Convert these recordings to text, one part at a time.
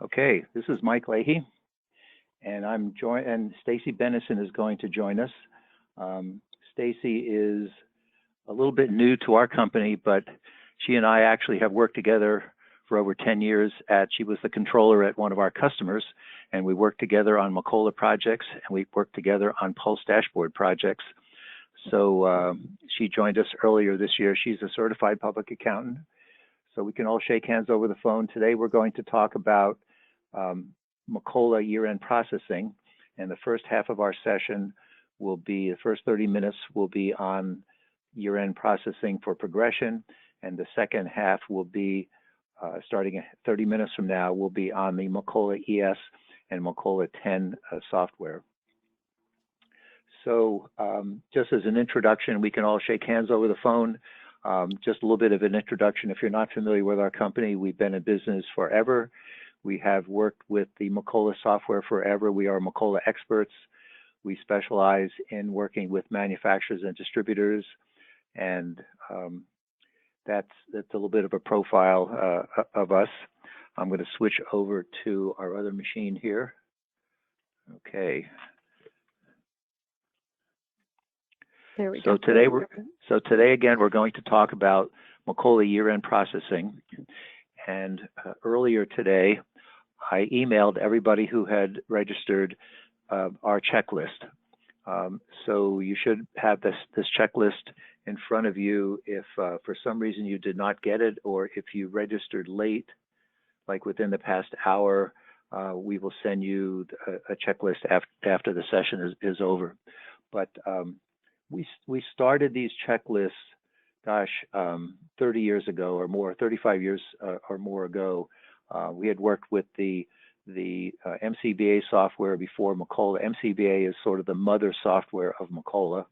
Okay, this is Mike Leahy, and and Stacy Bennison is going to join us. Stacy is a little bit new to our company, but she and I actually have worked together for over 10 years. She was the controller at one of our customers, and we worked together on Macola projects, and we worked together on Pulse dashboard projects. So she joined us earlier this year. She's a certified public accountant. So we can all shake hands over the phone. Today we're going to talk about Macola year-end processing, and the first half of our session will be, the first 30 minutes will be on year-end processing for Progression, and the second half will be, starting 30 minutes from now, will be on the Macola ES and Macola 10 software. So just as an introduction, we can all shake hands over the phone. Just a little bit of an introduction. If you're not familiar with our company, we've been in business forever. We have worked with the Macola software forever. We are Macola experts. We specialize in working with manufacturers and distributors, and that's a little bit of a profile of us. I'm going to switch over to our other machine here. Okay. There we go. So today again, we're going to talk about Macola year-end processing. And earlier today, I emailed everybody who had registered our checklist. So you should have this checklist in front of you. If for some reason you did not get it, or if you registered late, like within the past hour, we will send you a checklist after the session is over. But we started these checklists, gosh, 30 years ago or more, 35 years or more ago. We had worked with the MCBA software before Macola. MCBA is sort of the mother software of Macola.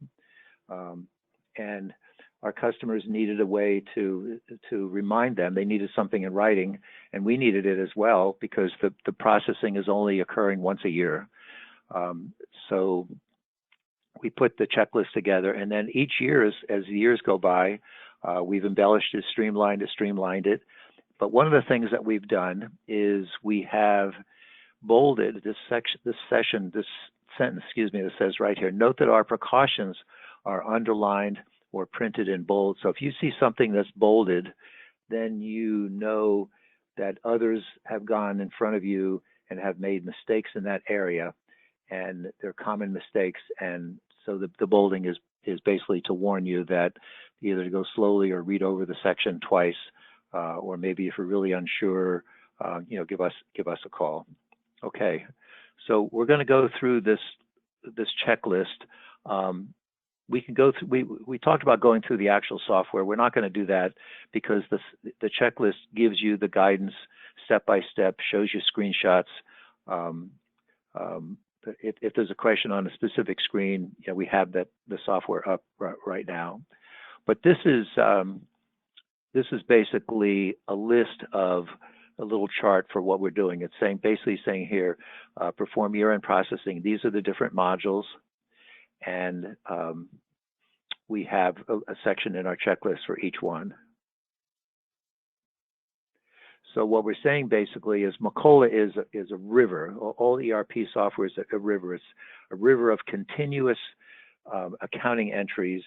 And our customers needed a way to remind them. They needed something in writing, and we needed it as well because the processing is only occurring once a year. So we put the checklist together, and then each year, as the years go by, we've embellished it, streamlined it. But one of the things that we've done is we have bolded this sentence, that says right here, note that our precautions are underlined or printed in bold. So if you see something that's bolded, then you know that others have gone in front of you and have made mistakes in that area, and they're common mistakes. And so the bolding is basically to warn you that either to go slowly or read over the section twice, or maybe if you're really unsure, give us a call. Okay, so we're going to go through this checklist. We can go through. We talked about going through the actual software. We're not going to do that because the checklist gives you the guidance step by step, shows you screenshots. If there's a question on a specific screen, we have the software up right now. But this is basically a list of a little chart for what we're doing. It's basically saying here, perform year-end processing. These are the different modules, and we have a section in our checklist for each one. So what we're saying basically is Macola is a river. All ERP software is a river. It's a river of continuous accounting entries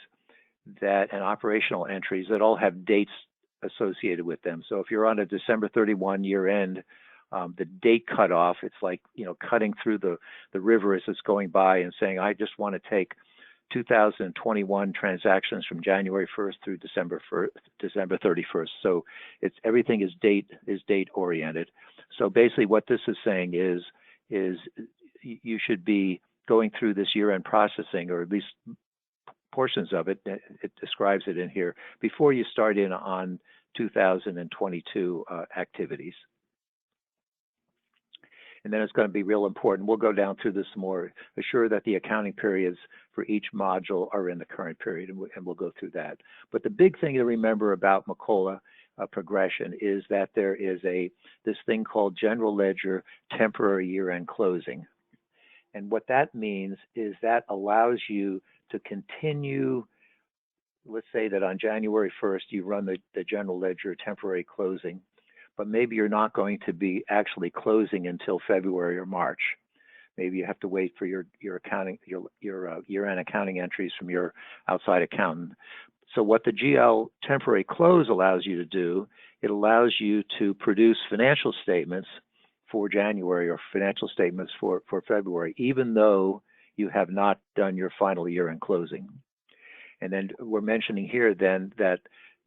and operational entries that all have dates associated with them. So if you're on a December 31 year end, the date cutoff, it's like cutting through the river as it's going by and saying, I just want to take 2021 transactions from January 1st through December 31st. So everything is date oriented. So basically what this is saying is you should be going through this year-end processing, or at least portions of it. It describes it in here before you start in on 2022 activities. And then it's going to be real important. We'll go down through this more. Assure that the accounting periods for each module are in the current period, and we'll go through that. But the big thing to remember about Macola Progression is that there is this thing called General Ledger Temporary Year-End Closing. And what that means is that allows you to continue. Let's say that on January 1st, you run the General Ledger Temporary Closing. but maybe you're not going to be actually closing until February or March. Maybe you have to wait for your accounting, your year-end accounting entries from your outside accountant. So what the GL temporary close allows you to do, it allows you to produce financial statements for January or financial statements for February, even though you have not done your final year-end closing. And then we're mentioning here then that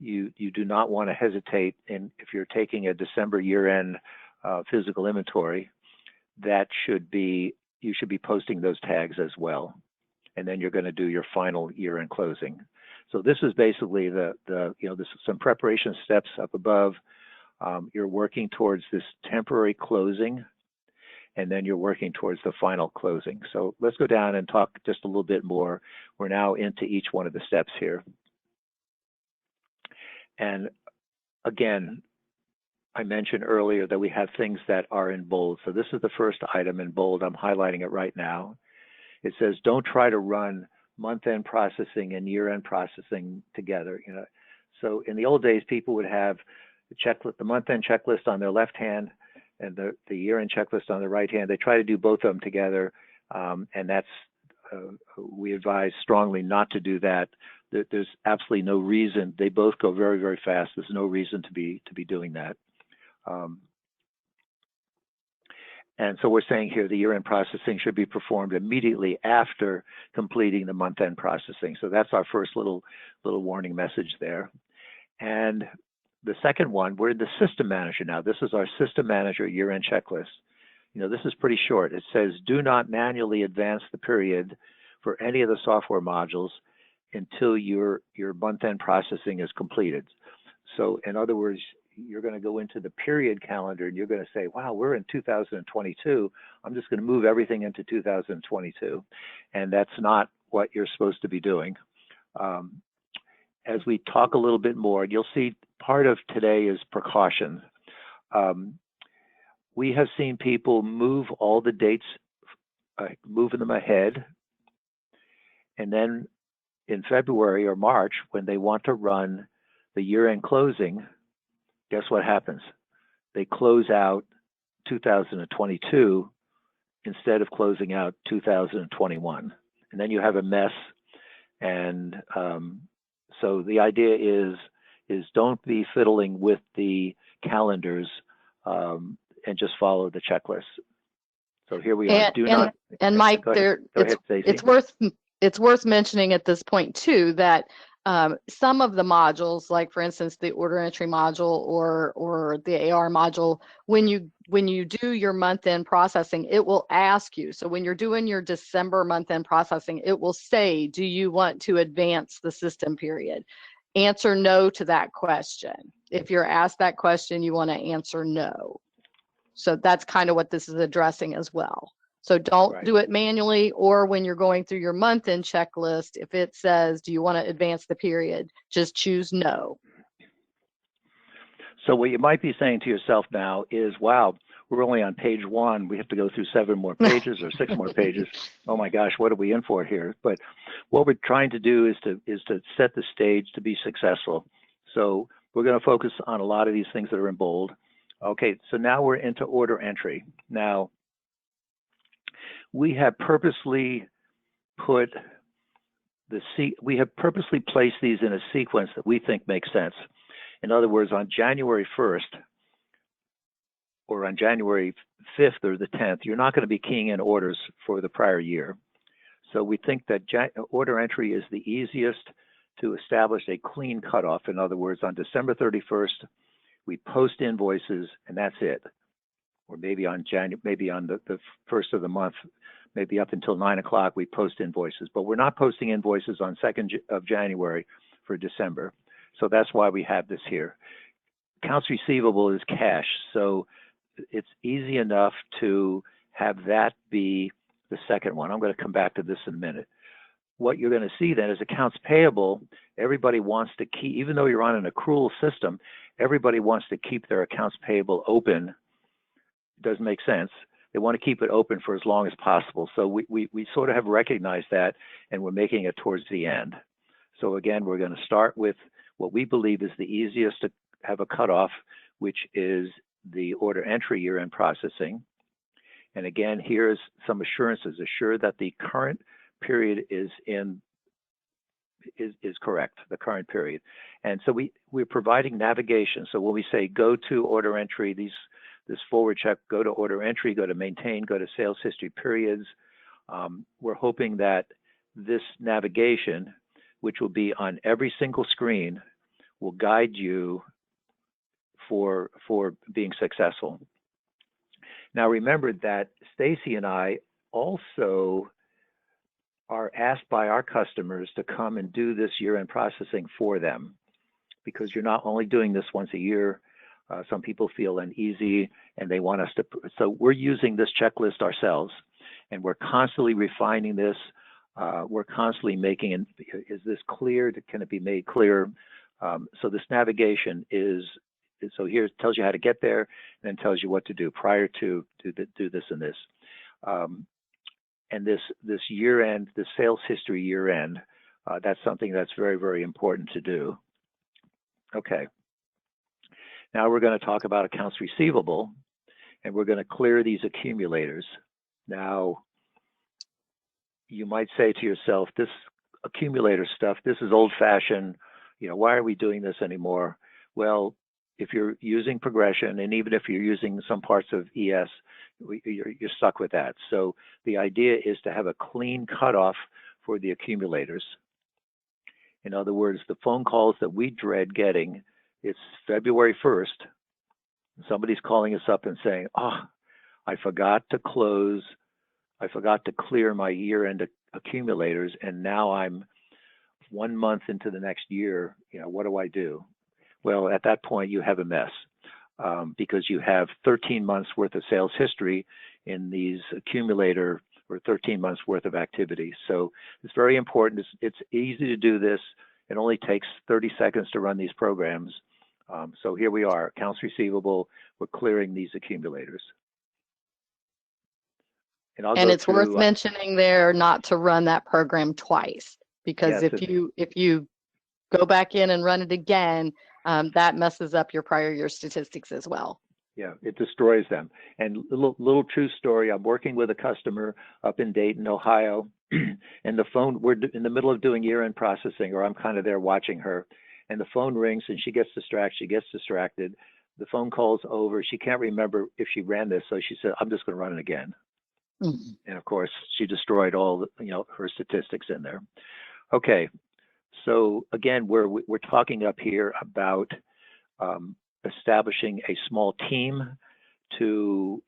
you do not want to hesitate if you're taking a December year-end physical inventory, you should be posting those tags as well. And then you're going to do your final year-end closing. So this is basically this is some preparation steps up above. You're working towards this temporary closing, and then you're working towards the final closing. So let's go down and talk just a little bit more. We're now into each one of the steps here. And again, I mentioned earlier that we have things that are in bold. So this is the first item in bold. I'm highlighting it right now. It says, don't try to run month-end processing and year-end processing together. So in the old days, people would have the month-end checklist on their left hand and the year-end checklist on the right hand. They try to do both of them together, and that's we advise strongly not to do that. There's absolutely no reason. They both go very, very fast. There's no reason to be doing that. And so we're saying here the year-end processing should be performed immediately after completing the month-end processing. So that's our first little warning message there. And the second one, we're in the system manager now. This is our system manager year-end checklist. This is pretty short. It says, do not manually advance the period for any of the software modules until your month-end processing is completed. So in other words, you're going to go into the period calendar and you're going to say, wow, we're in 2022. I'm just going to move everything into 2022. And that's not what you're supposed to be doing. As we talk a little bit more, you'll see part of today is precaution. We have seen people move all the dates, moving them ahead. And then in February or March, when they want to run the year-end closing, guess what happens? They close out 2022 instead of closing out 2021. And then you have a mess. And so the idea is don't be fiddling with the calendars and just follow the checklist. So here we are. And Mike, it's worth mentioning at this point too that some of the modules, like for instance the order entry module or the AR module, when you do your month-end processing, it will ask you. So when you're doing your December month-end processing, it will say, do you want to advance the system period? Answer no to that question. If you're asked that question, you want to answer no. So that's kind of what this is addressing as well. So don't do it manually, or when you're going through your month-end checklist, if it says, do you want to advance the period, just choose no. So what you might be saying to yourself now is, wow, we're only on page 1. We have to go through 7 more pages or 6 more pages. Oh my gosh, what are we in for here? But what we're trying to do is to set the stage to be successful. So we're going to focus on a lot of these things that are in bold. Okay, so now we're into order entry. Now, we have purposely placed these in a sequence that we think makes sense. In other words, on January 1st or on January 5th or the 10th, you're not going to be keying in orders for the prior year. So we think that order entry is the easiest to establish a clean cutoff. In other words, on December 31st, we post invoices and that's it. Or maybe on the first of the month, maybe up until 9 o'clock, we post invoices. But we're not posting invoices on 2nd of January for December. So that's why we have this here. Accounts receivable is cash. So it's easy enough to have that be the second one. I'm going to come back to this in a minute. What you're going to see then is accounts payable. Everybody wants to keep, even though you're on an accrual system, everybody wants to keep their accounts payable open. It doesn't make sense. They want to keep it open for as long as possible. So we sort of have recognized that, and we're making it towards the end. So again, we're going to start with what we believe is the easiest to have a cutoff, which is the order entry year-end processing. And again, here's some assurances. Assure that the current period is correct, the current period. And so we're providing navigation. So when we say go to order entry, this forward check, go to order entry, go to maintain, go to sales history periods, we're hoping that this navigation, which will be on every single screen, will guide you for being successful. Now remember that Stacy and I also are asked by our customers to come and do this year-end processing for them, because you're not only doing this once a year. Some people feel uneasy and they want us to, so we're using this checklist ourselves, and we're constantly refining this. We're constantly making, is this clear? Can it be made clear? So this navigation is, so here it tells you how to get there, and then tells you what to do prior to do this and this. And this year-end, the sales history year-end, that's something that's very, very important to do. Okay. Now we're going to talk about accounts receivable, and we're going to clear these accumulators. Now, you might say to yourself, this accumulator stuff, this is old-fashioned. You know, why are we doing this anymore? Well, if you're using progression, and even if you're using some parts of ES, you're stuck with that. So the idea is to have a clean cutoff for the accumulators. In other words, the phone calls that we dread getting, it's February 1st, somebody's calling us up and saying, oh, I forgot to clear my year-end accumulators, and now I'm 1 month into the next year, you know, what do I do? Well, at that point, you have a mess, because you have 13 months worth of sales history in these accumulator, or 13 months worth of activity. So it's very important. It's easy to do this. It only takes 30 seconds to run these programs. So here we are, accounts receivable, we're clearing these accumulators. And it's worth mentioning there not to run that program twice, because yes, if you go back in and run it again, that messes up your prior year statistics as well. Yeah, it destroys them. And little true story, I'm working with a customer up in Dayton, Ohio, and the phone, we're in the middle of doing year-end processing, or I'm kind of there watching her, and the phone rings and she gets distracted. The phone call's over. She can't remember if she ran this, so she said, I'm just going to run it again. Mm-hmm. And of course, she destroyed all her statistics in there. Okay, so again, we're talking up here about establishing a small team to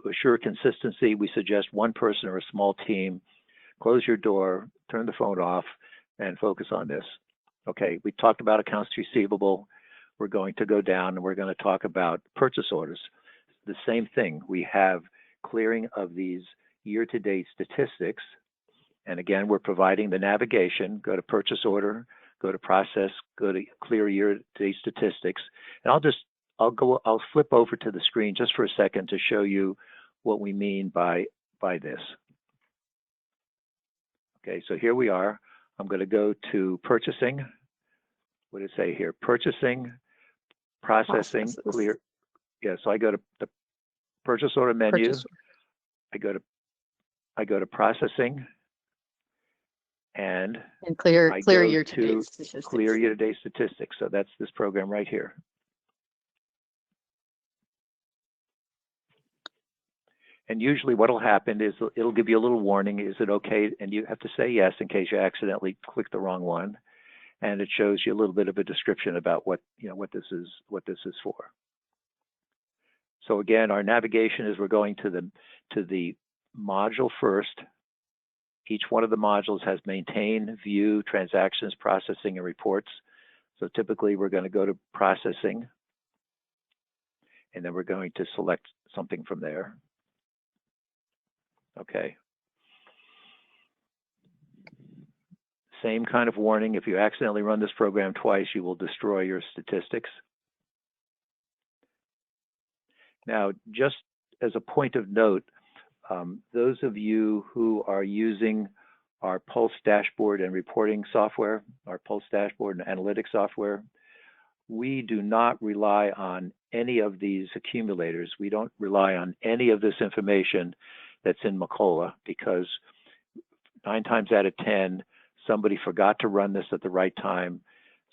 assure consistency. We suggest one person or a small team. Close your door, turn the phone off, and focus on this. Okay, we talked about accounts receivable. We're going to go down and we're going to talk about purchase orders. The same thing. We have clearing of these year-to-date statistics. And again, we're providing the navigation. Go to purchase order, go to process, go to clear year-to-date statistics. And I'll flip over to the screen just for a second to show you what we mean by this. Okay, so here we are. I'm going to go to purchasing. What did it say here? Purchasing, processing, clear. Yeah, so I go to the purchase order menu. I go to processing, and clear year-to-date statistics. Clear year-to-date statistics. So that's this program right here. And usually what will happen is it'll give you a little warning. Is it okay? And you have to say yes in case you accidentally click the wrong one. And it shows you a little bit of a description about what this is for. So again, our navigation is we're going to the module first. Each one of the modules has maintain, view, transactions, processing, and reports. So typically we're going to go to processing, and then we're going to select something from there. Okay. Same kind of warning. If you accidentally run this program twice, you will destroy your statistics. Now, just as a point of note, those of you who are using our Pulse dashboard and reporting software, our Pulse dashboard and analytics software, we do not rely on any of these accumulators. We don't rely on any of this information that's in Macola, because 9 times out of 10, somebody forgot to run this at the right time.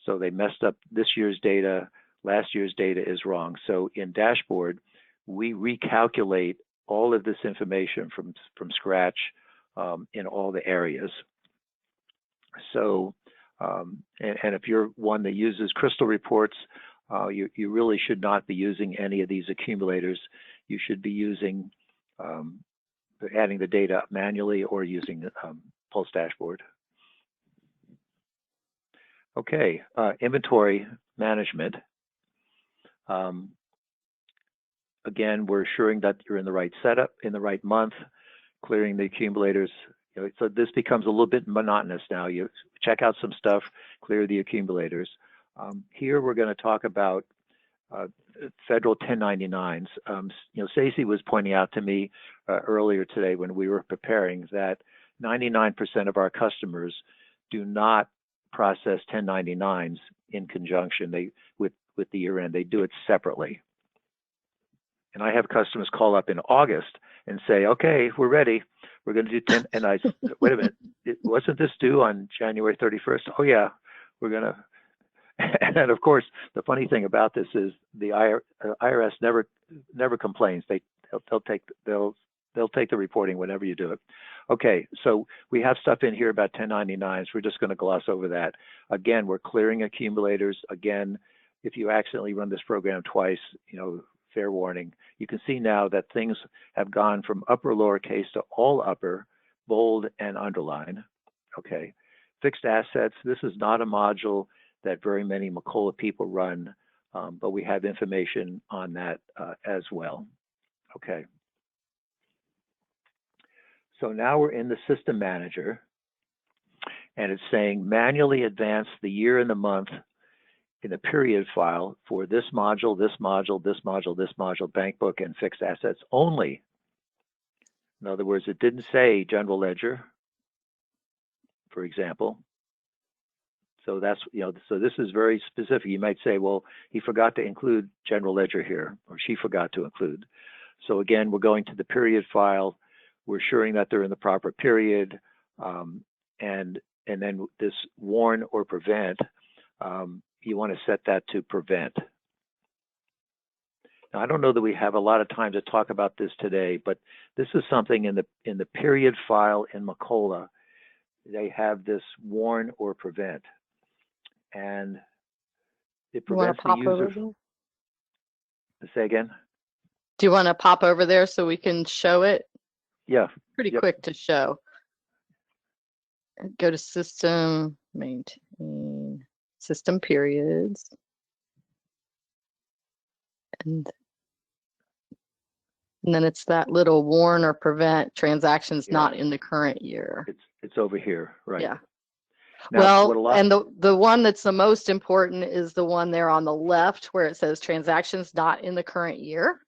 So they messed up this year's data, last year's data is wrong. So in Dashboard, we recalculate all of this information from scratch in all the areas. So, and if you're one that uses Crystal reports, you really should not be using any of these accumulators. You should be using, adding the data manually or using Pulse Dashboard. Okay, inventory management. Again, we're assuring that you're in the right setup, in the right month, clearing the accumulators. You know, so this becomes a little bit monotonous now. You check out some stuff, clear the accumulators. Here we're going to talk about federal 1099s. You know, Stacey was pointing out to me earlier today when we were preparing that 99% of our customers do not process 1099s in conjunction with the year end. They do it separately. And I have customers call up in August and say, okay, we're ready. We're going to do 10. And I said, wait a minute, wasn't this due on January 31st? Oh yeah, we're going to. And of course, the funny thing about this is the IRS never complains. They'll take the reporting whenever you do it. Okay, so we have stuff in here about 1099s. We're just going to gloss over that. Again, we're clearing accumulators. Again, if you accidentally run this program twice, you know, fair warning. You can see now that things have gone from upper lowercase to all upper, bold, and underline. Okay, fixed assets. This is not a module that very many Macola people run, but we have information on that as well. Okay. So now we're in the system manager, and it's saying manually advance the year and the month in the period file for this module, this module, this module, this module, bank book, and fixed assets only. In other words, it didn't say general ledger, for example. So that's, you know, so this is very specific. You might say, well, he forgot to include general ledger here, or she forgot to include. So again, we're going to the period file. We're assuring that they're in the proper period, and then this warn or prevent, you want to set that to prevent. Now, I don't know that we have a lot of time to talk about this today, but this is something in the period file in Macola. They have this warn or prevent, and it prevents the user. Say again. Do you want to pop over there so we can show it? Yeah. Pretty quick to show. Go to system, maintain, system periods. And then it's that little warn or prevent transactions not in the current year. It's over here, right? Yeah. Now, well, and the one that's the most important is the one there on the left where it says transactions not in the current year,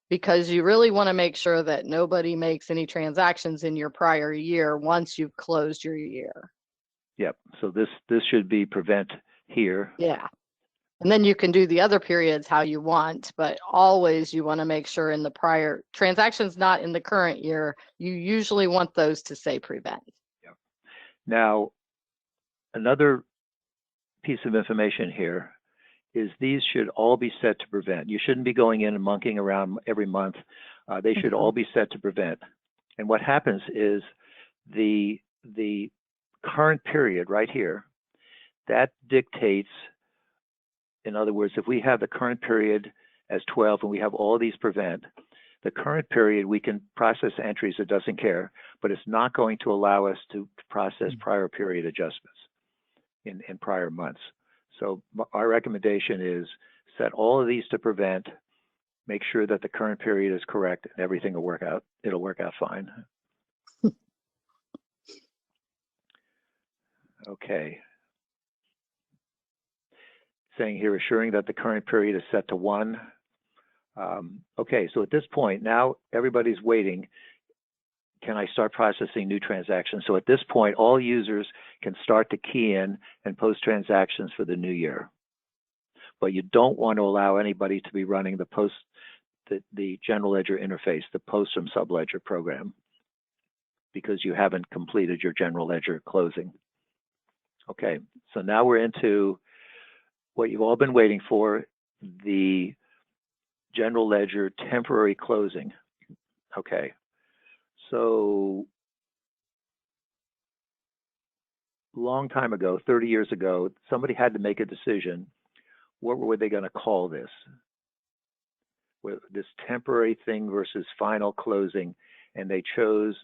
because you really want to make sure that nobody makes any transactions in your prior year once you've closed your year. Yep. So this should be prevent here. Yeah. And then you can do the other periods how you want, but always you want to make sure in the prior transactions not in the current year, you usually want those to say prevent. Yep. Now, another piece of information here is these should all be set to prevent. You shouldn't be going in and monkeying around every month. They should all be set to prevent. And what happens is the current period right here, that dictates, in other words, if we have the current period as 12 and we have all these prevent, the current period we can process entries, it doesn't care, but it's not going to allow us to process prior period adjustments in prior months. So our recommendation is set all of these to prevent, make sure that the current period is correct, and everything will work out. It'll work out fine. Okay. Saying here, assuring that the current period is set to 1. Okay, so at this point, now everybody's waiting. Can I start processing new transactions? So at this point, all users can start to key in and post transactions for the new year. but you don't want to allow anybody to be running the general ledger interface, the post from subledger program, because you haven't completed your general ledger closing. Okay, so now we're into what you've all been waiting for, the general ledger temporary closing. Okay, so long time ago, 30 years ago, somebody had to make a decision. What were they going to call this? This temporary thing versus final closing, and they chose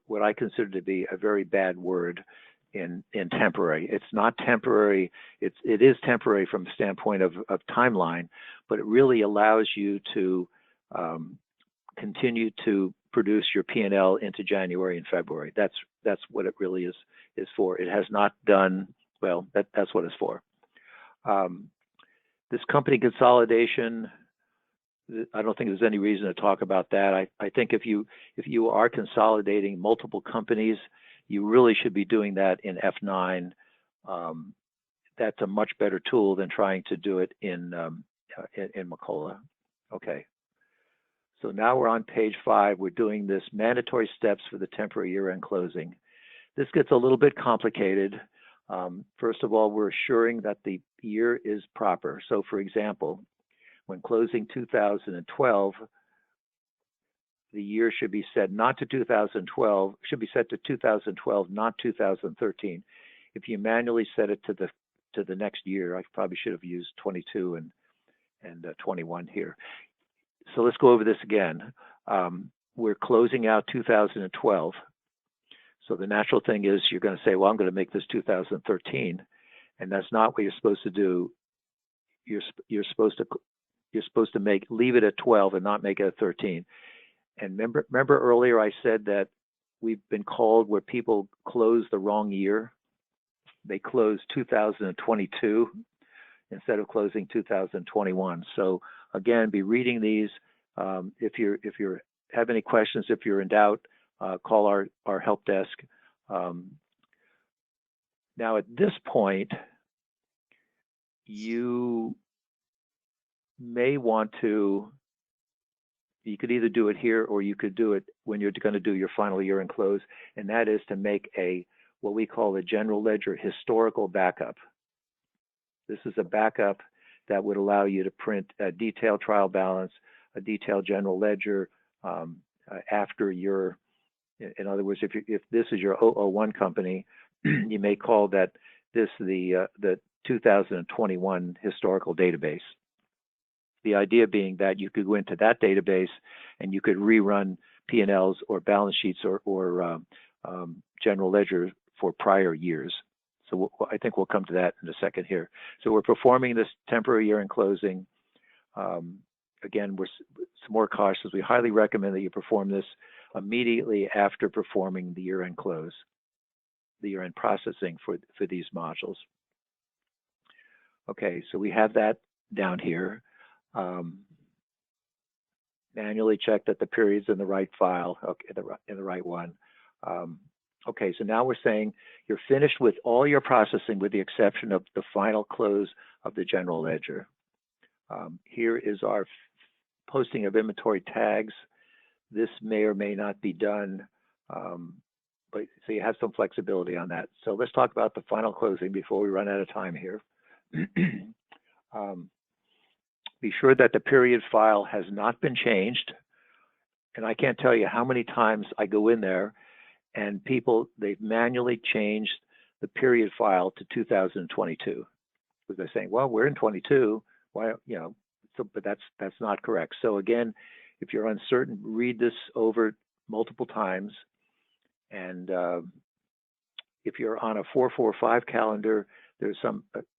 what I consider to be a very bad word in temporary. It's not temporary. It is temporary from the standpoint of timeline, but it really allows you to continue to produce your P&L into January and February. That's what it really is for. It has not done well. That's what it's for. This company consolidation, I don't think there's any reason to talk about that. I think if you are consolidating multiple companies, you really should be doing that in F9. That's a much better tool than trying to do it in Macola. Okay. So now we're on page 5. We're doing this mandatory steps for the temporary year-end closing. This gets a little bit complicated. First of all, we're assuring that the year is proper. So for example, when closing 2012, the year should be set not to 2012, should be set to 2012, not 2013. If you manually set it to the next year, I probably should have used 22 and 21 here. So let's go over this again. We're closing out 2012. So the natural thing is you're going to say, well, I'm going to make this 2013, and that's not what you're supposed to do. You're supposed to leave it at 12 and not make it a 13. And remember earlier I said that we've been called where people close the wrong year. They close 2022 instead of closing 2021. So again, be reading these. If you have any questions, if you're in doubt, call our help desk. Now at this point, you may want to, you could either do it here or you could do it when you're going to do your final year end close, and that is to make what we call a general ledger historical backup. This is a backup that would allow you to print a detailed trial balance, a detailed general ledger after your, in other words, if this is your 001 company, you may call this the 2021 historical database. The idea being that you could go into that database and you could rerun P&Ls or balance sheets or general ledger for prior years. So I think we'll come to that in a second here. So we're performing this temporary year-end closing. Again, we're some more cautious. We highly recommend that you perform this immediately after performing the year-end close, the year-end processing for these modules. Okay, so we have that down here. Manually check that the period's in the right file, okay, in the right one. Okay, so now we're saying you're finished with all your processing with the exception of the final close of the general ledger. Here is our posting of inventory tags. This may or may not be done, but so you have some flexibility on that. So let's talk about the final closing before we run out of time here. Be sure that the period file has not been changed. And I can't tell you how many times I go in there and they've manually changed the period file to 2022. Because they're saying, well, we're in 22. Why, but that's not correct. So again, if you're uncertain, read this over multiple times. And if you're on a 445 calendar, there's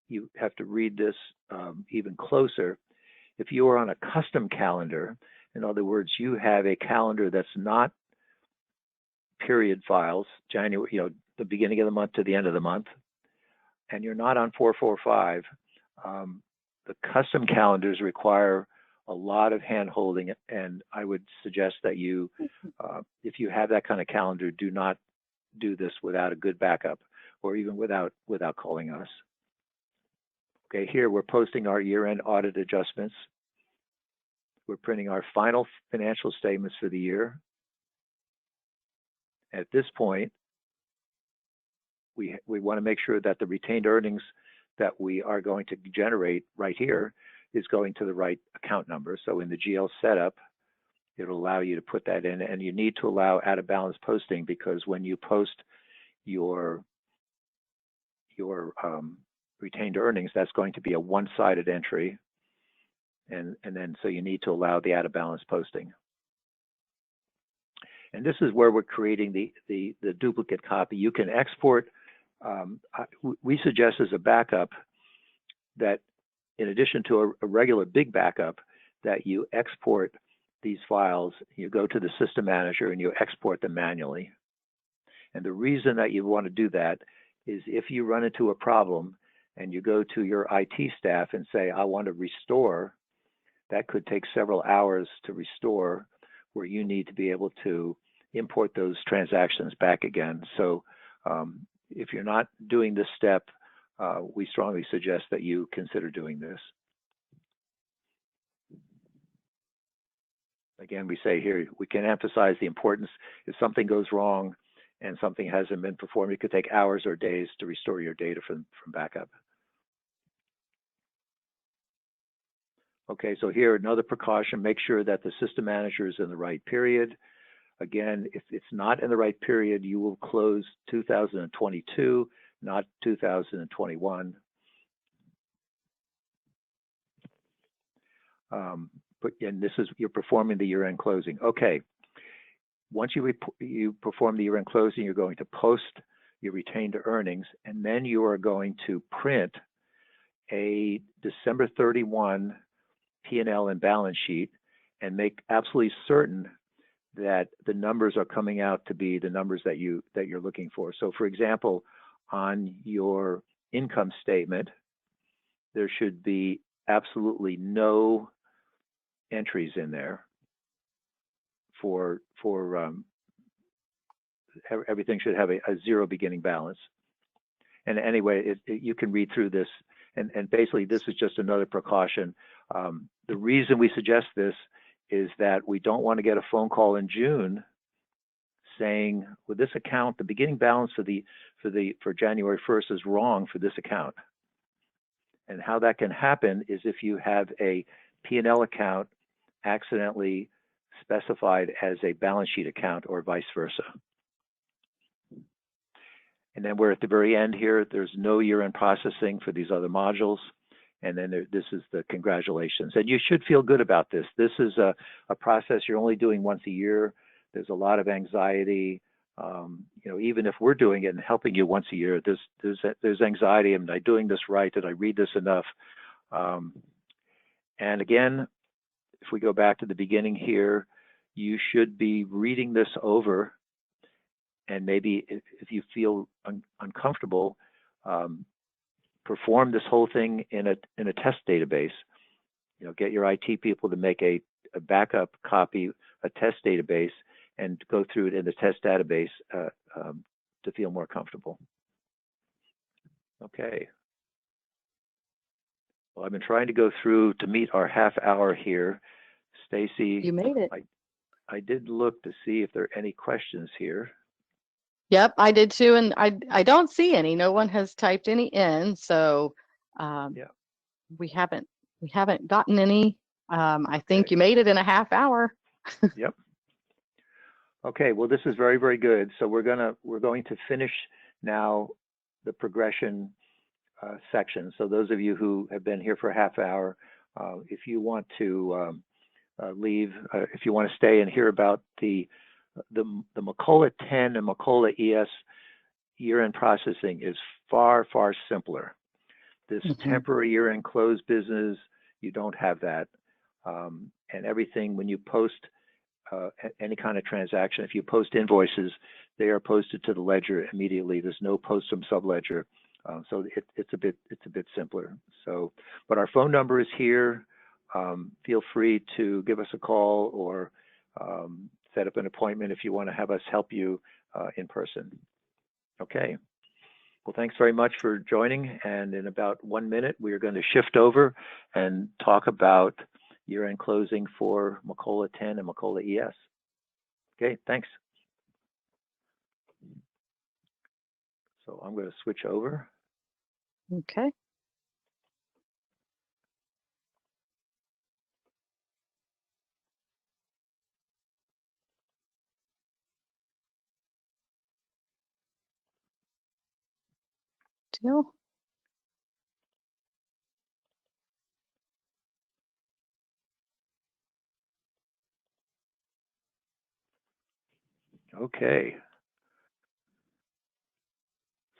you have to read this even closer. If you are on a custom calendar, in other words, you have a calendar that's not period files, January, the beginning of the month to the end of the month, and you're not on 445, the custom calendars require a lot of hand holding, and I would suggest that you, if you have that kind of calendar, do not do this without a good backup or even without calling us. Okay, here we're posting our year-end audit adjustments. We're printing our final financial statements for the year. At this point, we want to make sure that the retained earnings that we are going to generate right here is going to the right account number. So in the GL setup, it'll allow you to put that in, and you need to allow out of balance posting, because when you post your retained earnings, that's going to be a one-sided entry, and then so you need to allow the out of balance posting. And this is where we're creating the duplicate copy. You can export. We suggest as a backup that, in addition to a regular big backup, that you export these files. You go to the system manager and you export them manually. And the reason that you want to do that is if you run into a problem and you go to your IT staff and say, I want to restore, that could take several hours to restore, where you need to be able to import those transactions back again. So if you're not doing this step, we strongly suggest that you consider doing this. Again, we say here, we can emphasize the importance. If something goes wrong and something hasn't been performed, it could take hours or days to restore your data from backup. Okay, so here, another precaution, make sure that the system manager is in the right period. Again, if it's not in the right period, you will close 2022, not 2021. And this is, you're performing the year-end closing. Okay, once you perform the year-end closing, you're going to post your retained earnings, and then you are going to print a December 31 P&L and balance sheet and make absolutely certain that the numbers are coming out to be the numbers that you're looking for. So for example, on your income statement, there should be absolutely no entries in there for everything should have a zero beginning balance. And anyway, you can read through this, and basically this is just another precaution. The reason we suggest this is that we don't want to get a phone call in June saying, with this account, the beginning balance for January 1st is wrong for this account. And how that can happen is if you have a P&L account accidentally specified as a balance sheet account or vice versa. And then we're at the very end here. There's no year-end processing for these other modules. And then this is the congratulations. And you should feel good about this. This is a process you're only doing once a year. There's a lot of anxiety. You know, even if we're doing it and helping you once a year, there's anxiety. Am I doing this right? Did I read this enough? And again, if we go back to the beginning here, you should be reading this over. And maybe if you feel uncomfortable, perform this whole thing in a test database. You know, get your IT people to make a backup copy, a test database, and go through it in the test database to feel more comfortable. Okay. Well, I've been trying to go through to meet our half hour here. Stacy, You made it. I did look to see if there are any questions here. Yep, I did too, and I don't see any. No one has typed any in, so yeah, we haven't gotten any. I think you made it in a half hour. Yep. Okay, well, this is very, very good. So we're going to finish now the progression section. So those of you who have been here for a half hour, if you want to leave, if you want to stay and hear about the Macola 10 and Macola ES year-end processing is far, far simpler. This temporary year-end close business, you don't have that. And everything, when you post any kind of transaction, if you post invoices, they are posted to the ledger immediately. There's no post from subledger. So it's a bit simpler. So, but our phone number is here. Feel free to give us a call or set up an appointment if you want to have us help you in person. Okay. Well, thanks very much for joining. And in about 1 minute, we are going to shift over and talk about year-end closing for Macola 10 and Macola ES. Okay, thanks. So I'm going to switch over. Okay. Deal. Okay.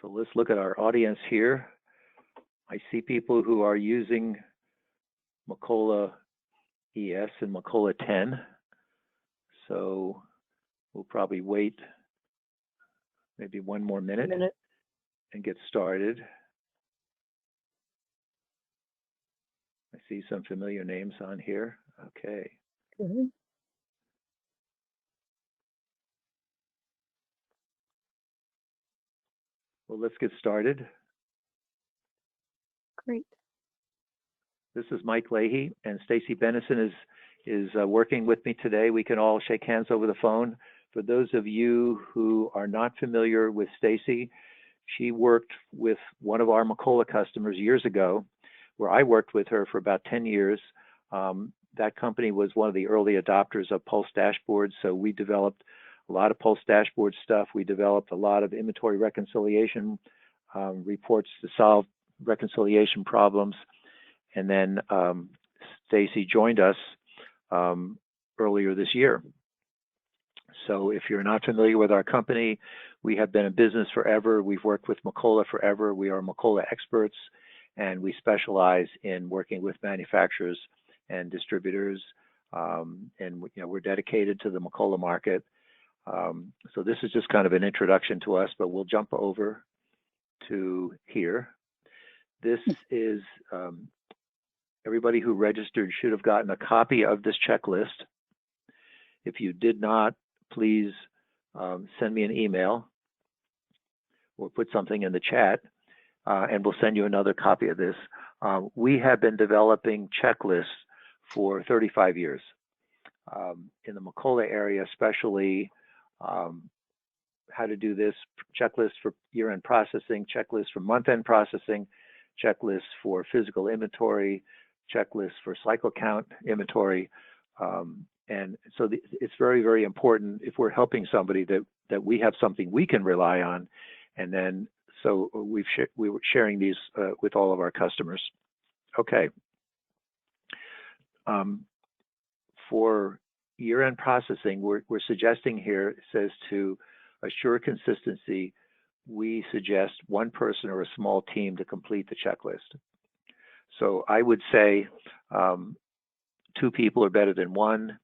So let's look at our audience here. I see people who are using Macola ES and Macola 10. So we'll probably wait maybe 1 more minute and get started. I see some familiar names on here. Okay. Good. Well, let's get started. Great. This is Mike Leahy, and Stacy Bennison is working with me today. We can all shake hands over the phone. For those of you who are not familiar with Stacy, she worked with one of our Macola customers years ago, where I worked with her for about 10 years. That company was one of the early adopters of Pulse dashboards, so we developed a lot of Pulse dashboard stuff. We developed a lot of inventory reconciliation reports to solve reconciliation problems. And then Stacy joined us earlier this year. So if you're not familiar with our company, we have been in business forever. We've worked with Macola forever. We are Macola experts, and we specialize in working with manufacturers and distributors. And we're dedicated to the Macola market. So this is just kind of an introduction to us, but we'll jump over to here. This is everybody who registered should have gotten a copy of this checklist. If you did not, please send me an email or put something in the chat, and we'll send you another copy of this. We have been developing checklists for 35 years. In the Macola area, especially, how to do this, checklists for year-end processing, checklists for month-end processing, checklists for physical inventory, checklists for cycle count inventory. And so it's very, very important if we're helping somebody that we have something we can rely on. And then, so we were sharing these with all of our customers. Okay. For year-end processing, we're suggesting here, it says to assure consistency, we suggest one person or a small team to complete the checklist. So I would say 2 people are better than 1.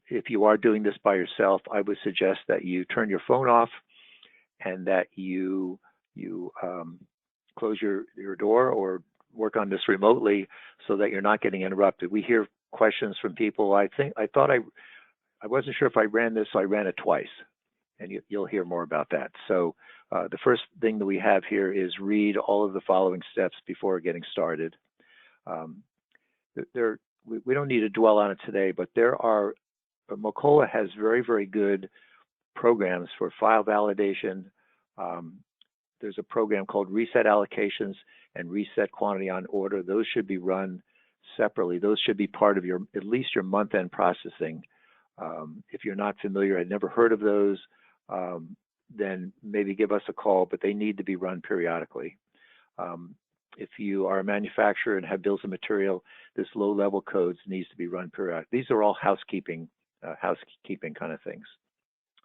If you are doing this by yourself, I would suggest that you turn your phone off and that you close your door or work on this remotely so that you're not getting interrupted. We hear questions from people. I wasn't sure if I ran this, so I ran it twice, and you'll hear more about that. So the first thing that we have here is read all of the following steps before getting started. We don't need to dwell on it today, but Macola has very, very good programs for file validation. There's a program called Reset Allocations and Reset Quantity on Order. Those should be run separately. Those should be part of at least your month-end processing. If you're not familiar, I'd never heard of those, then maybe give us a call, but they need to be run periodically. If you are a manufacturer and have bills of material, this low-level codes needs to be run periodically. These are all housekeeping kind of things.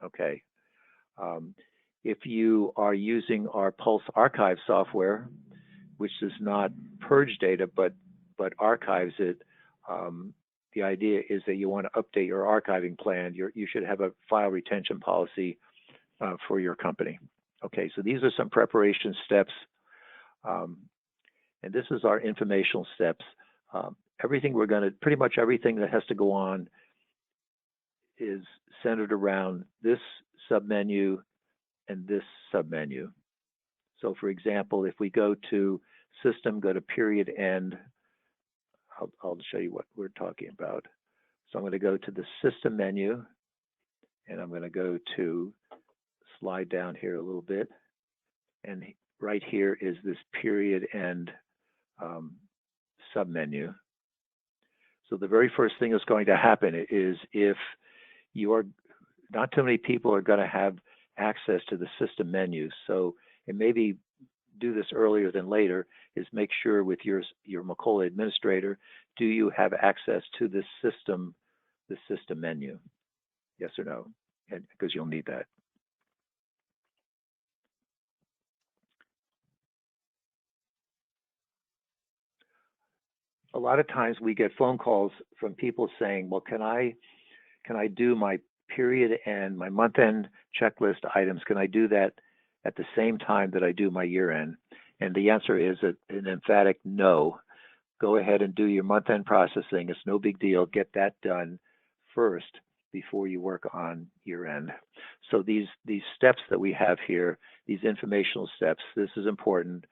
Okay. If you are using our Pulse archive software, which does not purge data but archives it, the idea is that you want to update your archiving plan. You should have a file retention policy for your company. Okay, so these are some preparation steps. And this is our informational steps. Pretty much everything that has to go on is centered around this submenu and this submenu. So for example, if we go to System, go to Period End, I'll show you what we're talking about. So I'm going to go to the System menu, and I'm going to go to, slide down here a little bit, and right here is this Period End submenu. So the very first thing that's going to happen is, if you are, not too many people are going to have access to the System menu. So, and maybe do this earlier than later, is make sure with your Macola administrator, do you have access to the system menu? Yes or no? And because you'll need that. A lot of times we get phone calls from people saying, well, can I do my period end, my month end checklist items, can I do that at the same time that I do my year end? And the answer is an emphatic no. Go ahead and do your month end processing. It's no big deal. Get that done first before you work on year end. So these steps that we have here, these informational steps, this is important.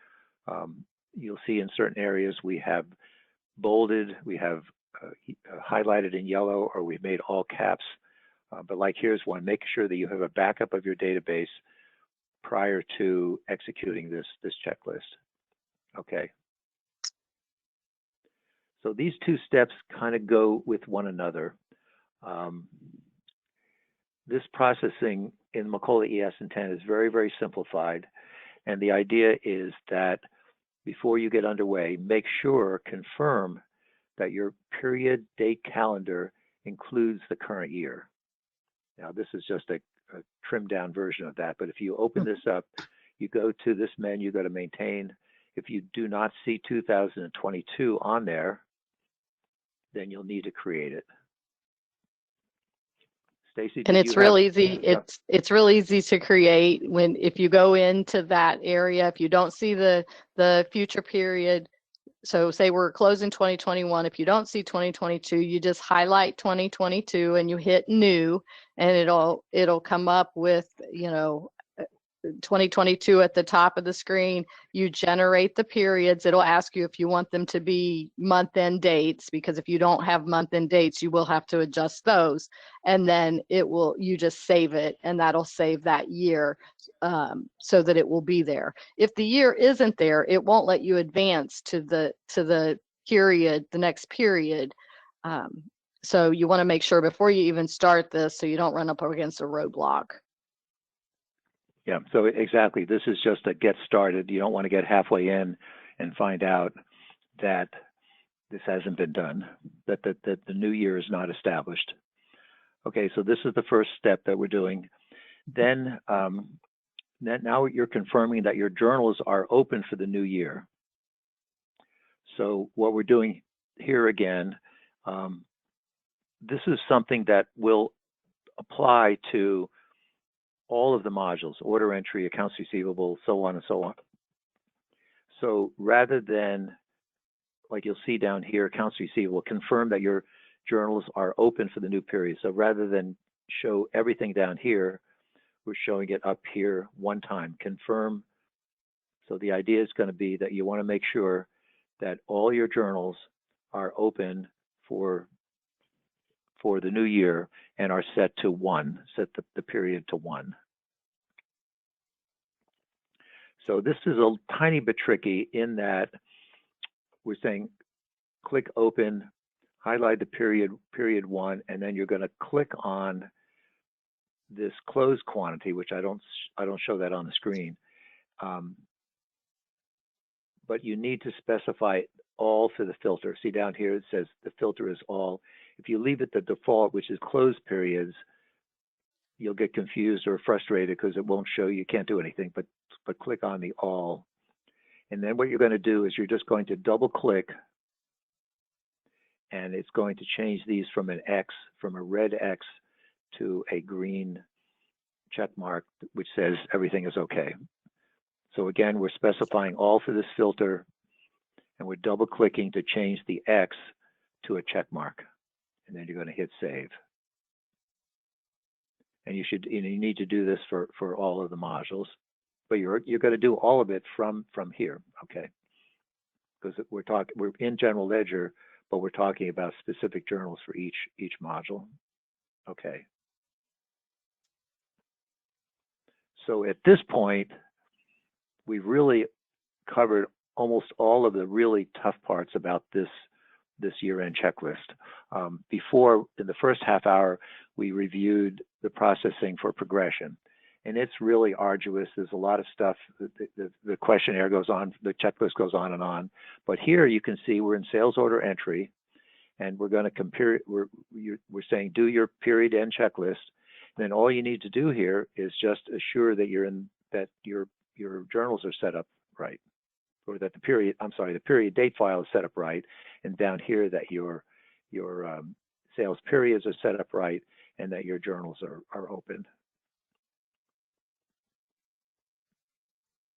You'll see in certain areas we have bolded, we have highlighted in yellow, or we've made all caps. But like here's one, make sure that you have a backup of your database prior to executing this checklist. Okay. So these two steps kind of go with one another. This processing in Macola ES and 10 is very, very simplified. And the idea is that before you get underway, make sure, confirm that your period date calendar includes the current year. Now, this is just a trimmed down version of that, but if you open this up, you go to this menu, go to Maintain. If you do not see 2022 on there, then you'll need to create it. Stacy, and it's real easy. It's real easy to create if you go into that area. If you don't see the future period, so say we're closing 2021, if you don't see 2022, you just highlight 2022 and you hit New, and it'll come up with 2022 at the top of the screen. You generate the periods. It'll ask you if you want them to be month-end dates, because if you don't have month-end dates, you will have to adjust those. And then you just save it, and that'll save that year so that it will be there. If the year isn't there, it won't let you advance to the period, the next period. So you want to make sure before you even start this, so you don't run up against a roadblock. Yeah, so exactly. This is just a get started. You don't want to get halfway in and find out that this hasn't been done, that the new year is not established. Okay, so this is the first step that we're doing. Then now you're confirming that your journals are open for the new year. So what we're doing here again, this is something that will apply to all of the modules, order entry, accounts receivable, so on and so on. So rather than, like you'll see down here, accounts receivable, confirm that your journals are open for the new period. So rather than show everything down here, we're showing it up here one time, confirm. So the idea is going to be that you want to make sure that all your journals are open for the new year and are set to 1, set the period to 1. So this is a tiny bit tricky in that we're saying click open, highlight the period 1, and then you're going to click on this close quantity, which I don't show that on the screen. But you need to specify all for the filter. See down here, it says the filter is all. If you leave it the default, which is closed periods, you'll get confused or frustrated because it won't show you can't do anything, but click on the all. And then what you're going to do is you're just going to double click, and it's going to change these from an X, from a red X to a green check mark, which says everything is okay. So again, we're specifying all for this filter, and we're double clicking to change the X to a check mark. And then you're going to hit save. And you need to do this for all of the modules. but you're going to do all of it from here, okay? Because we're in general ledger, but we're talking about specific journals for each module, okay? So at this point, we've really covered almost all of the really tough parts about this year-end checklist. Before, in the first half hour, we reviewed the processing for progression, and it's really arduous. There's a lot of stuff. The questionnaire goes on, the checklist goes on and on. But here you can see we're in sales order entry, and we're going to compare. We're saying do your period end checklist. And then all you need to do here is just assure that your journals are set up right, or that the period date file is set up right, and down here that your sales periods are set up right, and that your journals are open.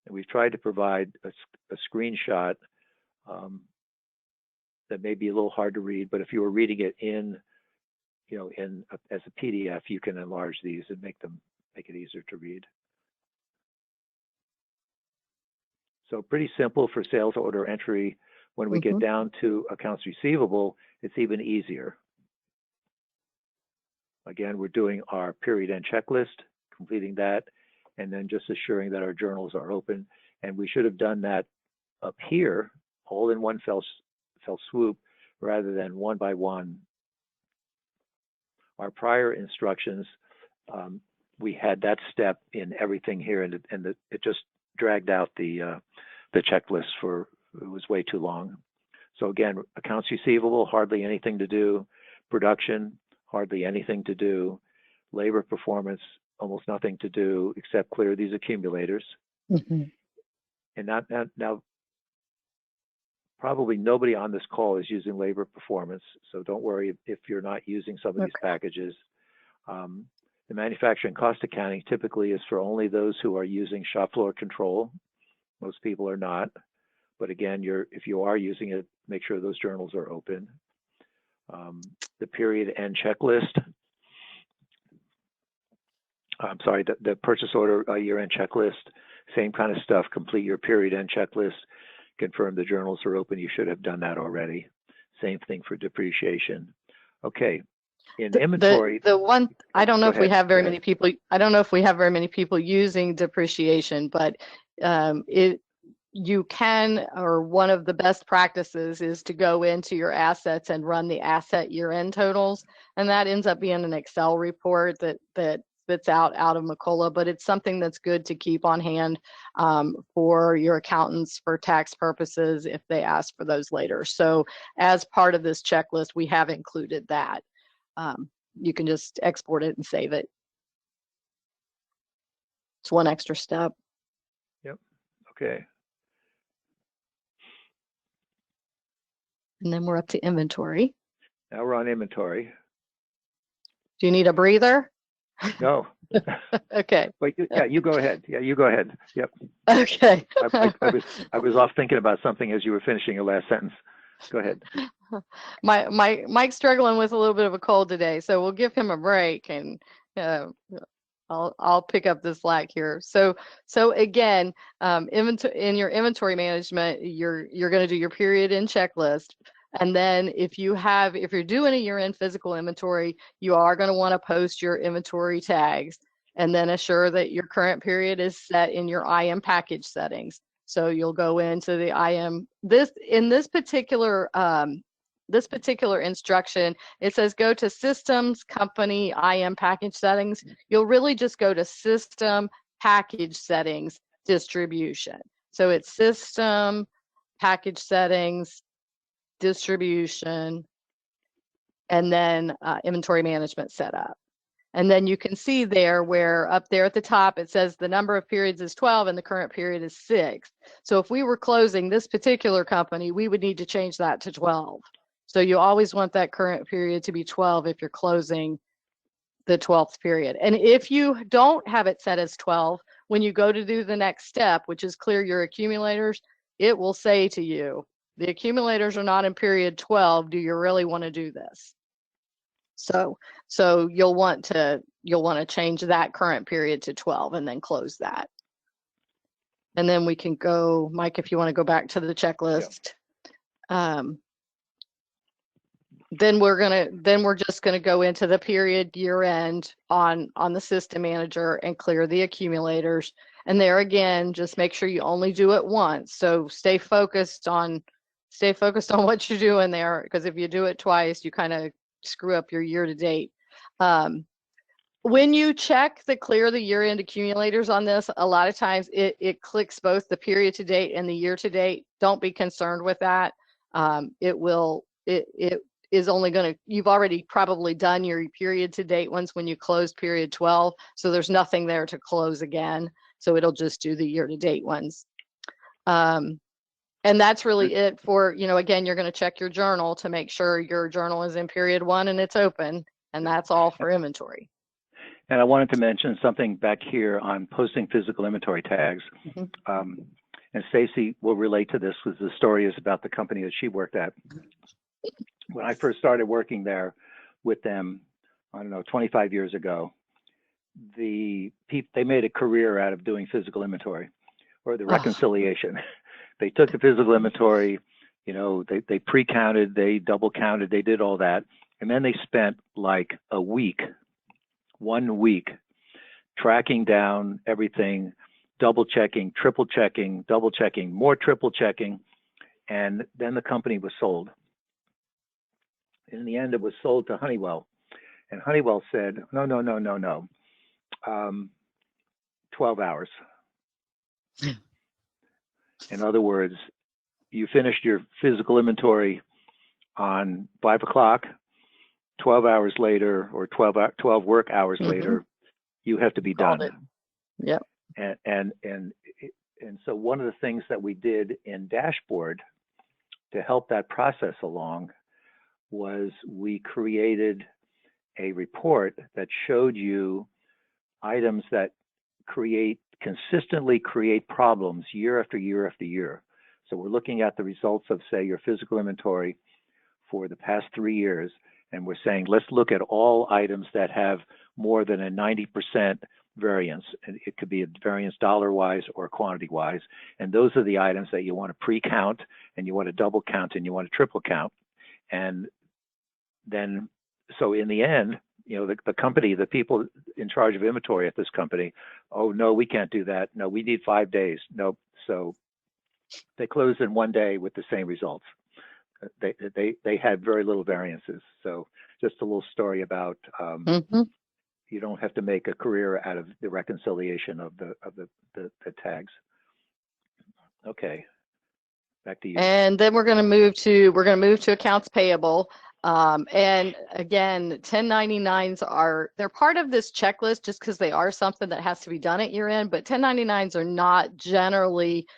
And we've tried to provide a screenshot that may be a little hard to read, but if you were reading it as a PDF, you can enlarge these and make it easier to read. So pretty simple for sales order entry. When we get down to accounts receivable, it's even easier. Again, we're doing our period end checklist, completing that, and then just assuring that our journals are open. And we should have done that up here, all in one fell swoop, rather than one by one. Our prior instructions, we had that step in everything here, and it just dragged out the checklist it was way too long. So again, accounts receivable, hardly anything to do. Production, hardly anything to do. Labor performance, almost nothing to do except clear these accumulators. And now, probably nobody on this call is using labor performance, so don't worry if you're not using some of these packages. The manufacturing cost accounting typically is for only those who are using shop floor control. Most people are not, but again, if you are using it, make sure those journals are open. The period end checklist. I'm sorry, the purchase order year-end checklist, same kind of stuff. Complete your period end checklist, confirm the journals are open. You should have done that already. Same thing for depreciation. Okay. In inventory, the one, I don't know if we have very many people. I don't know if we have very many people using depreciation, but you can, or one of the best practices is to go into your assets and run the asset year-end totals, and that ends up being an Excel report that spits out of Macola, but it's something that's good to keep on hand for your accountants for tax purposes if they ask for those later. So as part of this checklist, we have included that. You can just export it and save it. It's one extra step. Yep. Okay. And then we're up to inventory. Now we're on inventory. Do you need a breather? No. Okay. Wait, yeah, you go ahead. Yeah, you go ahead. Yep. Okay. I was off thinking about something as you were finishing your last sentence. Go ahead. Mike's struggling with a little bit of a cold today, so we'll give him a break, and I'll pick up the slack here. So again, in your inventory management, you're going to do your period end checklist. And then if you're doing a year-end physical inventory, you are going to want to post your inventory tags, and then assure that your current period is set in your IM package settings. So you'll go into the IM. In this particular instruction, it says go to Systems, Company, IM package settings. You'll really just go to System, Package Settings, Distribution. So it's System, Package Settings, Distribution, and then Inventory Management Setup. And then you can see there where up there at the top, it says the number of periods is 12 and the current period is 6. So if we were closing this particular company, we would need to change that to 12. So you always want that current period to be 12 if you're closing the 12th period. And if you don't have it set as 12, when you go to do the next step, which is clear your accumulators, it will say to you, the accumulators are not in period 12. Do you really want to do this? So you'll want to change that current period to 12 and then close that. And then we can go, Mike, if you want to go back to the checklist. Then we're just gonna go into the period year end on the system manager and clear the accumulators. And there again, just make sure you only do it once. So stay focused on what you're doing there, because if you do it twice, you kind of screw up your year to date. When you check the clear the year end accumulators on this, a lot of times it clicks both the period to date and the year to date. Don't be concerned with that. It is only going to, you've already probably done your period to date ones when you close period 12. So there's nothing there to close again. So it'll just do the year to date ones. And that's really it for, again, you're going to check your journal to make sure your journal is in period 1 and it's open. And that's all for inventory. And I wanted to mention something back here on posting physical inventory tags. And Stacy will relate to this because the story is about the company that she worked at. When I first started working there with them, I don't know, 25 years ago, they made a career out of doing physical inventory or the reconciliation. They took the physical inventory, they pre-counted, they double counted, they did all that. And then they spent like 1 week, tracking down everything, double checking, triple checking, double checking, more triple checking. And then the company was sold. In the end, it was sold to Honeywell. And Honeywell said, no, 12 hours. In other words, you finished your physical inventory on 5 o'clock, 12 hours later, or 12 work hours later, you have to be done. Yep. And so one of the things that we did in Dashboard to help that process along was we created a report that showed you items that consistently create problems year after year after year. So we're looking at the results of, say, your physical inventory for the past 3 years, and we're saying, let's look at all items that have more than a 90% variance. And it could be a variance dollar-wise or quantity-wise. And those are the items that you want to pre-count, and you want to double count, and you want to triple count. And then, so in the end, the company, the people in charge of inventory at this company, oh, no, we can't do that. No, we need 5 days. Nope. So they closed in 1 day with the same results. They had very little variances. So just a little story about you don't have to make a career out of the reconciliation of the tags. Okay, back to you. And then we're going to move to accounts payable. And again, 1099s they're part of this checklist just because they are something that has to be done at year end, but 1099s are not generally,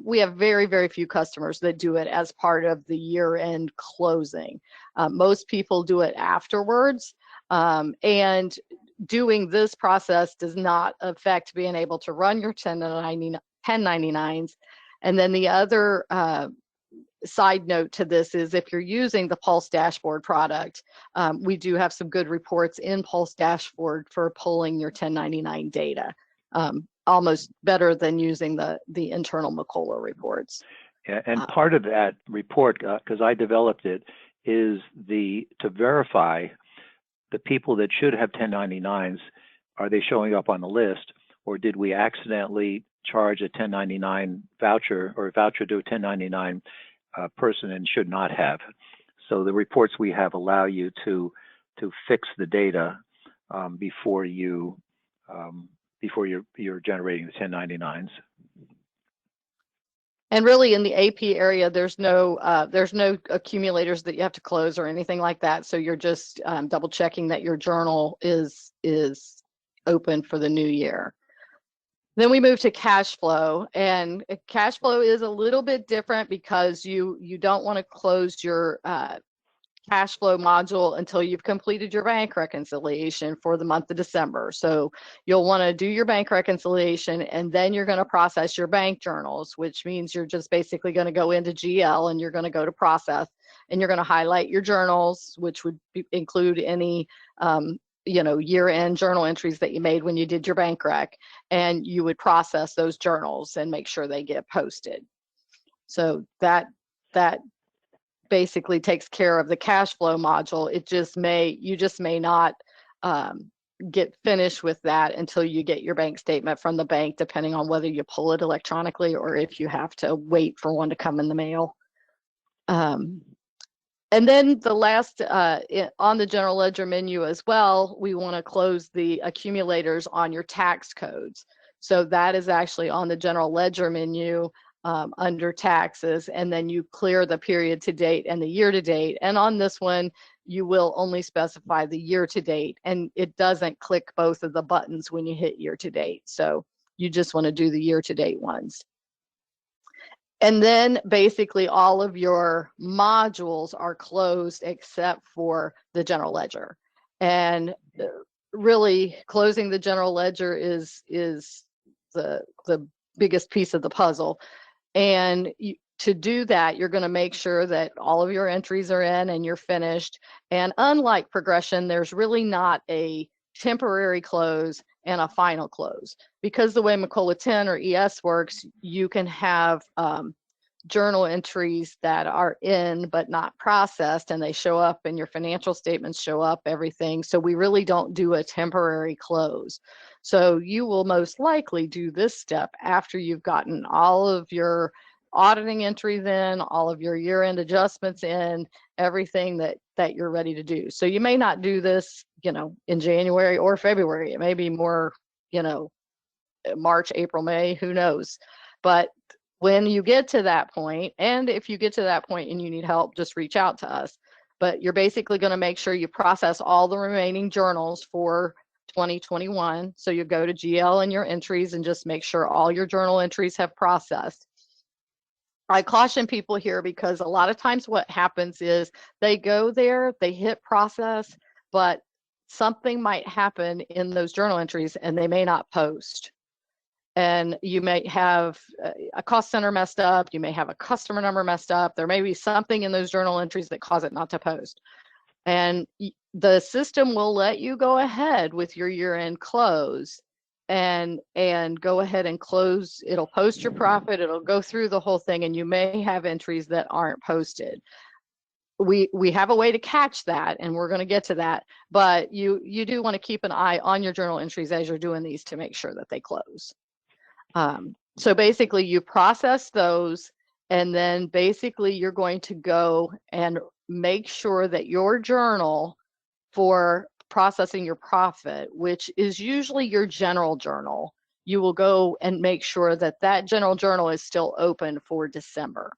we have very, very few customers that do it as part of the year end closing. Most people do it afterwards. And doing this process does not affect being able to run your 1099s. And then the other side note to this is if you're using the Pulse Dashboard product, we do have some good reports in Pulse Dashboard for pulling your 1099 data, almost better than using the internal Macola reports. Yeah, and part of that report, because I developed it, is to verify the people that should have 1099s, are they showing up on the list, or did we accidentally charge a 1099 voucher or a voucher to a 1099 person and should not have? So the reports we have allow you to fix the data before you're generating the 1099s. And really, in the AP area, there's no accumulators that you have to close or anything like that. So you're just double checking that your journal is open for the new year. Then we move to cash flow, and cash flow is a little bit different because you don't want to close your cash flow module until you've completed your bank reconciliation for the month of December. So you'll want to do your bank reconciliation, and then you're going to process your bank journals, which means you're just basically going to go into GL and you're going to go to process, and you're going to highlight your journals, which would include any year-end journal entries that you made when you did your bank rec, and you would process those journals and make sure they get posted. So that basically takes care of the cash flow module. You just may not get finished with that until you get your bank statement from the bank, depending on whether you pull it electronically or if you have to wait for one to come in the mail. And then the last, on the general ledger menu as well, we want to close the accumulators on your tax codes. So that is actually on the general ledger menu under taxes, and then you clear the period to date and the year to date. And on this one, you will only specify the year to date, and it doesn't click both of the buttons when you hit year to date. So you just want to do the year to date ones. And then basically all of your modules are closed except for the general ledger. And really closing the general ledger is the biggest piece of the puzzle. And to do that, you're going to make sure that all of your entries are in and you're finished. And unlike Progression, there's really not a temporary close and a final close. Because the way Macola 10 or ES works, you can have journal entries that are in but not processed, and they show up and your financial statements show up, everything. So we really don't do a temporary close. So you will most likely do this step after you've gotten all of your auditing entries in, all of your year-end adjustments in, everything that you're ready to do. So you may not do this, in January or February. It may be more, March, April, May, who knows? But when you get to that point, and if you get to that point and you need help, just reach out to us. But you're basically going to make sure you process all the remaining journals for 2021. So you go to GL and your entries and just make sure all your journal entries have processed. I caution people here because a lot of times what happens is they go there, they hit process, but something might happen in those journal entries and they may not post. And you may have a cost center messed up, you may have a customer number messed up, there may be something in those journal entries that cause it not to post. And the system will let you go ahead with your year-end close and go ahead and close. It'll post your profit, it'll go through the whole thing, and you may have entries that aren't posted. We have a way to catch that, and we're going to get to that, but you do want to keep an eye on your journal entries as you're doing these to make sure that they close. So basically you process those, and then basically you're going to go and make sure that your journal for processing your profit, which is usually your general journal, you will go and make sure that that general journal is still open for December.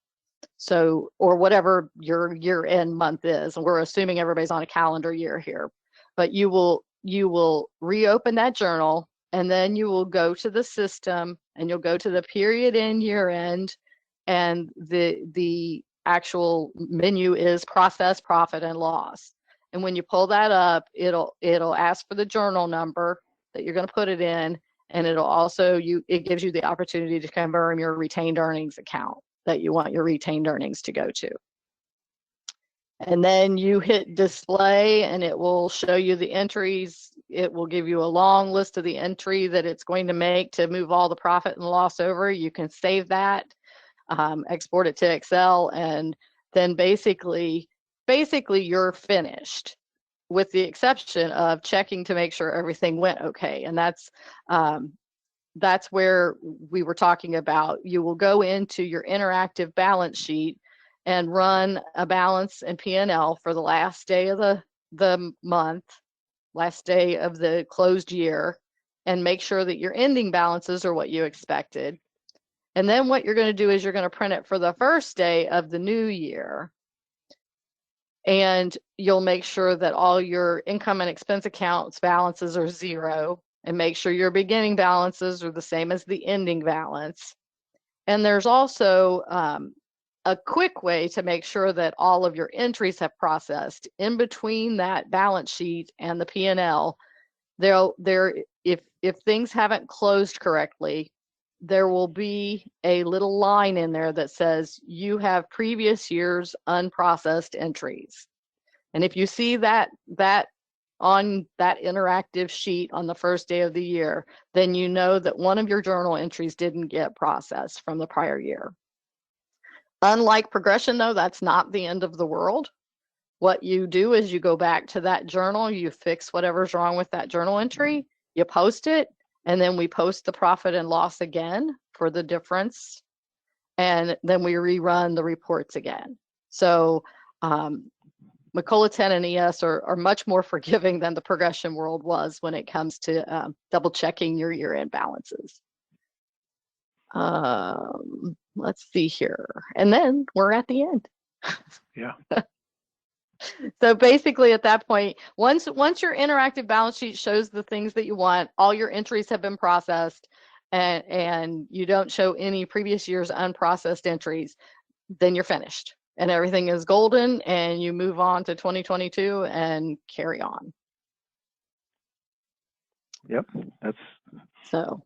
So, or whatever your year-end month is, and we're assuming everybody's on a calendar year here, but you will reopen that journal, and then you will go to the system and you'll go to the period end, year end, and the actual menu is process, profit, and loss. And when you pull that up, it'll ask for the journal number that you're going to put it in, and it'll also it gives you the opportunity to confirm your retained earnings account that you want your retained earnings to go to. And then you hit display and it will show you the entries. It will give you a long list of the entry that it's going to make to move all the profit and loss over. You can save that, export it to Excel, and then basically you're finished, with the exception of checking to make sure everything went okay. And that's where we were talking about. You will go into your interactive balance sheet and run a balance and P&L for the last day of the month, last day of the closed year, and make sure that your ending balances are what you expected. And then what you're going to do is you're going to print it for the first day of the new year. And you'll make sure that all your income and expense accounts balances are zero, and make sure your beginning balances are the same as the ending balance. And there's also a quick way to make sure that all of your entries have processed. In between that balance sheet and the P&L, if things haven't closed correctly, there will be a little line in there that says you have previous year's unprocessed entries. And if you see that on that interactive sheet on the first day of the year, then you know that one of your journal entries didn't get processed from the prior year. Unlike progression, though, that's not the end of the world. What you do is you go back to that journal, you fix whatever's wrong with that journal entry, you post it, and then we post the profit and loss again for the difference, and then we rerun the reports again. So Macola 10 and ES are much more forgiving than the progression world was when it comes to double checking your year-end balances. Let's see here. And then we're at the end. Yeah. So basically at that point, once your interactive balance sheet shows the things that you want, all your entries have been processed, and you don't show any previous year's unprocessed entries, then you're finished. And everything is golden, and you move on to 2022 and carry on. Yep, that's so.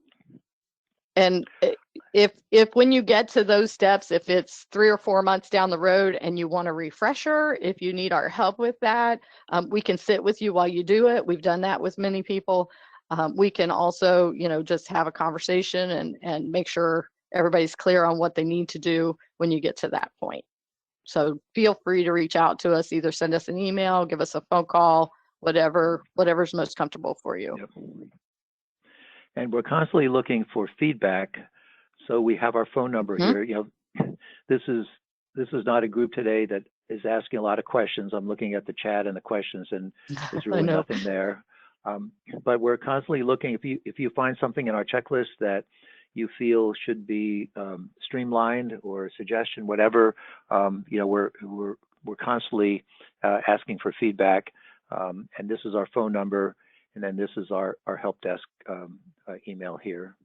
And if when you get to those steps, if it's 3 or 4 months down the road and you want a refresher, if you need our help with that, we can sit with you while you do it. We've done that with many people. We can also, just have a conversation and make sure everybody's clear on what they need to do when you get to that point. So feel free to reach out to us, either send us an email, give us a phone call, whatever's most comfortable for you. Yep. And we're constantly looking for feedback. So we have our phone number here. This is not a group today that is asking a lot of questions. I'm looking at the chat and the questions, and there's really nothing there. But we're constantly looking. If you find something in our checklist that you feel should be streamlined, or a suggestion, whatever, we're constantly asking for feedback. And this is our phone number, and then this is our help desk email here.